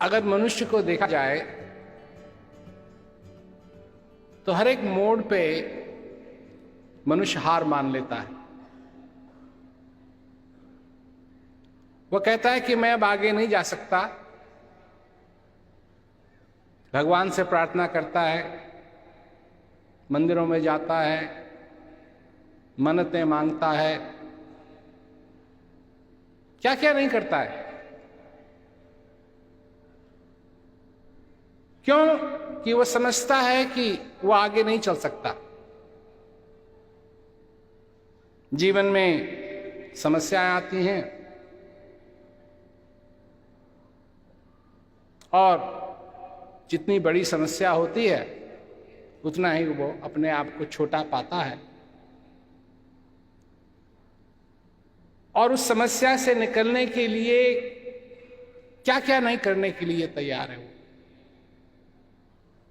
अगर मनुष्य को देखा जाए तो हर एक मोड़ पे मनुष्य हार मान लेता है। वो कहता है कि मैं अब आगे नहीं जा सकता। भगवान से प्रार्थना करता है, मंदिरों में जाता है, मन्नतें मांगता है, क्या क्या नहीं करता है। क्यों? कि वो समझता है कि वो आगे नहीं चल सकता। जीवन में समस्याएं आती हैं और जितनी बड़ी समस्या होती है उतना ही वो अपने आप को छोटा पाता है और उस समस्या से निकलने के लिए क्या क्या नहीं करने के लिए तैयार है वो।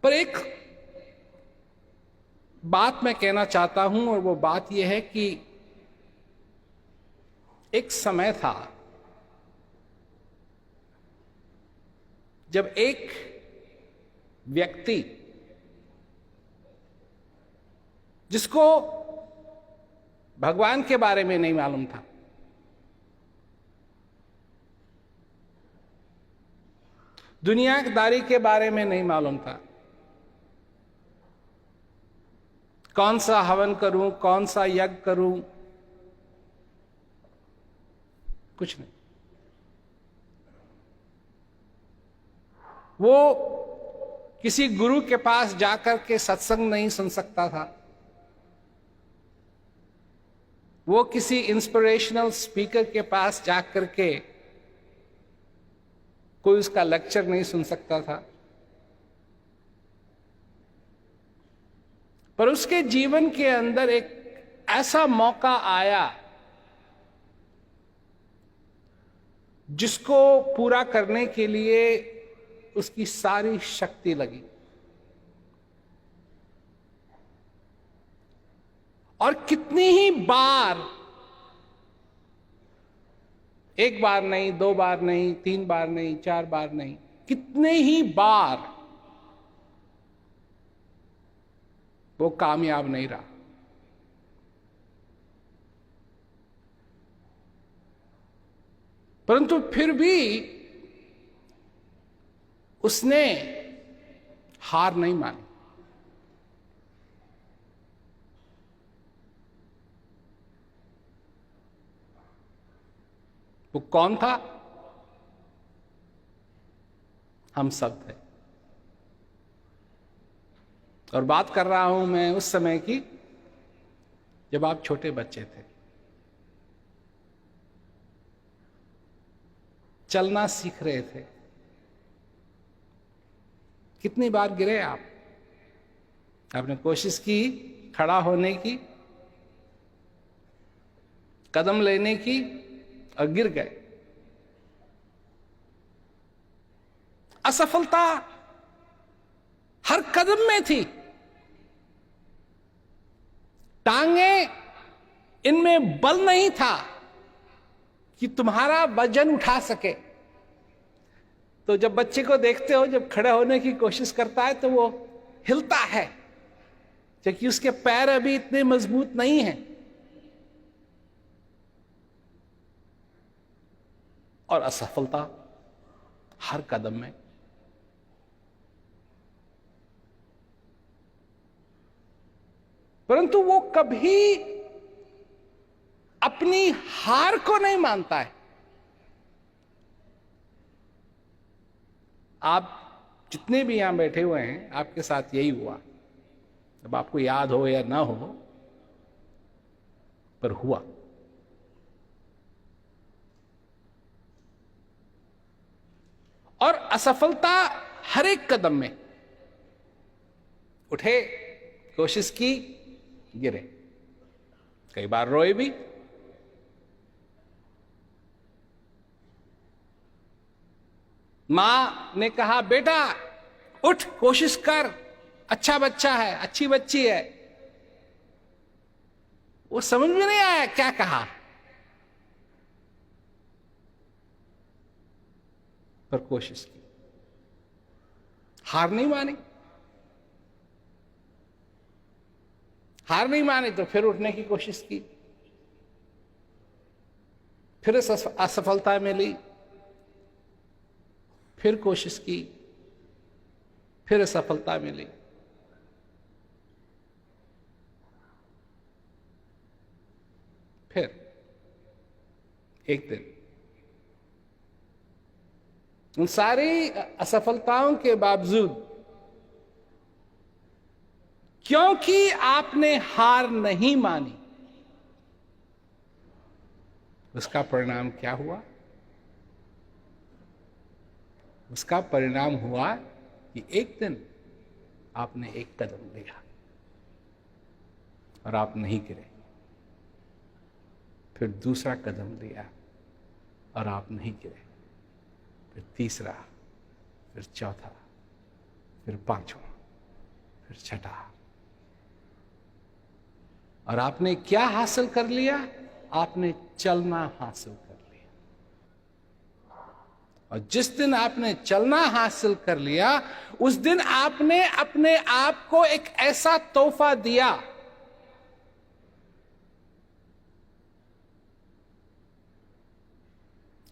पर एक बात मैं कहना चाहता हूं और वो बात यह है कि एक समय था जब एक व्यक्ति जिसको भगवान के बारे में नहीं मालूम था, दुनियादारी के बारे में नहीं मालूम था, कौन सा हवन करूं, कौन सा यज्ञ करूं, कुछ नहीं। वो किसी गुरु के पास जाकर के सत्संग नहीं सुन सकता था, वो किसी इंस्पिरेशनल स्पीकर के पास जाकर के कोई उसका लेक्चर नहीं सुन सकता था। पर उसके जीवन के अंदर एक ऐसा मौका आया जिसको पूरा करने के लिए उसकी सारी शक्ति लगी और कितनी ही बार, एक बार नहीं, दो बार नहीं, तीन बार नहीं, चार बार नहीं, कितने ही बार वो कामयाब नहीं रहा। परंतु फिर भी उसने हार नहीं मानी। वो कौन था? हम सब थे। और बात कर रहा हूं मैं उस समय की जब आप छोटे बच्चे थे, चलना सीख रहे थे। कितनी बार गिरे आप? आपने कोशिश की खड़ा होने की, कदम लेने की और गिर गए। असफलता हर कदम में थी। टांगे इनमें बल नहीं था कि तुम्हारा वजन उठा सके। तो जब बच्चे को देखते हो, जब खड़े होने की कोशिश करता है तो वो हिलता है क्योंकि उसके पैर अभी इतने मजबूत नहीं हैं। और असफलता हर कदम में। परंतु वो कभी अपनी हार को नहीं मानता है। आप जितने भी यहां बैठे हुए हैं, आपके साथ यही हुआ। अब आपको याद हो या ना हो, पर हुआ। और असफलता हर एक कदम में। उठे, कोशिश की, गिरे, कई बार रोए भी। मां ने कहा, बेटा उठ, कोशिश कर, अच्छा बच्चा है, अच्छी बच्ची है। वो समझ में नहीं आया क्या कहा, पर कोशिश की। हार नहीं मानी। हार नहीं मानी तो फिर उठने की कोशिश की, फिर असफलता मिली, फिर कोशिश की, फिर असफलता मिली। फिर एक दिन उन सारी असफलताओं के बावजूद, क्योंकि आपने हार नहीं मानी, उसका परिणाम क्या हुआ? उसका परिणाम हुआ कि एक दिन आपने एक कदम लिया और आप नहीं गिरे, फिर दूसरा कदम लिया और आप नहीं गिरे, फिर तीसरा, फिर चौथा, फिर पांचवा, फिर छठा। और आपने क्या हासिल कर लिया? आपने चलना हासिल कर लिया। और जिस दिन आपने चलना हासिल कर लिया, उस दिन आपने अपने आप को एक ऐसा तोहफा दिया,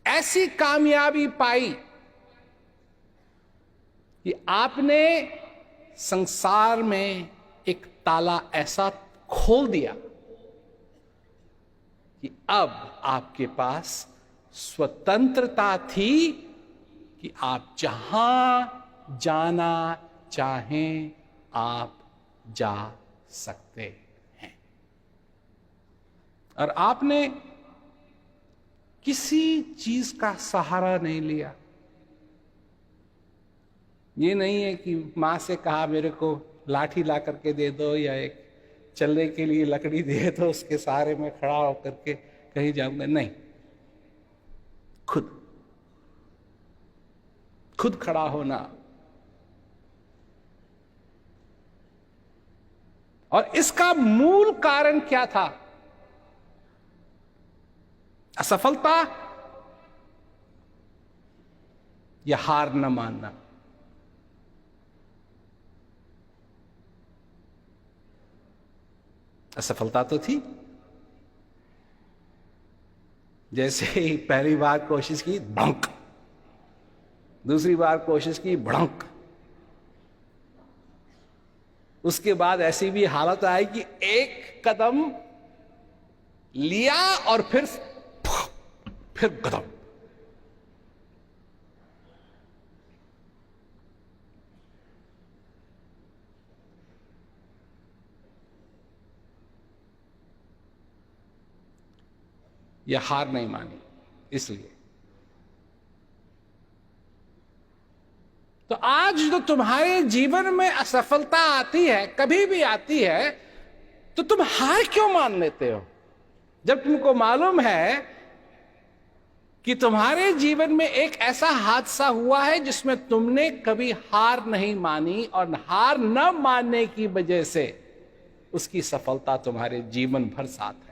ऐसी कामयाबी पाई कि आपने संसार में एक ताला ऐसा खोल दिया कि अब आपके पास स्वतंत्रता थी कि आप जहां जाना चाहें आप जा सकते हैं। और आपने किसी चीज का सहारा नहीं लिया। ये नहीं है कि मां से कहा मेरे को लाठी ला करके दे दो, या एक चलने के लिए लकड़ी दे दो, उसके सहारे में खड़ा होकर के कहीं जाऊंगा। नहीं, खुद खड़ा होना। और इसका मूल कारण क्या था? असफलता या हार न मानना? असफलता तो थी। जैसे ही पहली बार कोशिश की, भड़क, दूसरी बार कोशिश की, भड़क, उसके बाद ऐसी भी हालत आई कि एक कदम लिया और फिर कदम। यह हार नहीं मानी। इसलिए तो आज जो तुम्हारे जीवन में असफलता आती है, कभी भी आती है, तो तुम हार क्यों मान लेते हो? जब तुमको मालूम है कि तुम्हारे जीवन में एक ऐसा हादसा हुआ है जिसमें तुमने कभी हार नहीं मानी, और हार न मानने की वजह से उसकी सफलता तुम्हारे जीवन भर साथ है।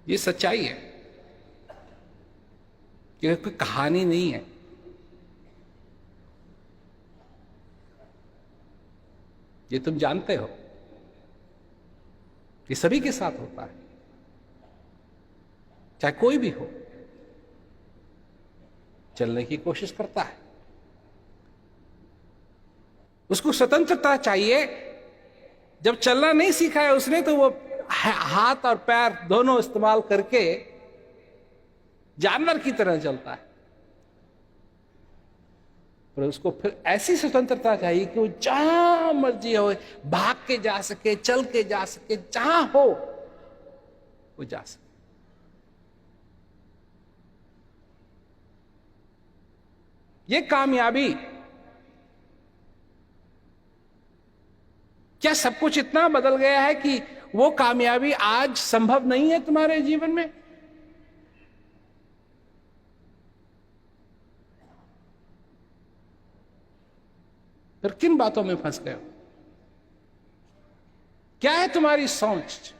ये सच्चाई है, ये कोई कहानी नहीं है। ये तुम जानते हो, ये सभी के साथ होता है, चाहे कोई भी हो। चलने की कोशिश करता है, उसको स्वतंत्रता चाहिए। जब चलना नहीं सीखा है उसने, तो वो हाथ और पैर दोनों इस्तेमाल करके जानवर की तरह चलता है। पर उसको फिर ऐसी स्वतंत्रता चाहिए कि वो जहां मर्जी हो, भाग के जा सके, चल के जा सके, जहां हो वो जा सके। ये कामयाबी, क्या सब कुछ इतना बदल गया है कि वो कामयाबी आज संभव नहीं है तुम्हारे जीवन में? फिर किन बातों में फंस गए हो? क्या है तुम्हारी सोच?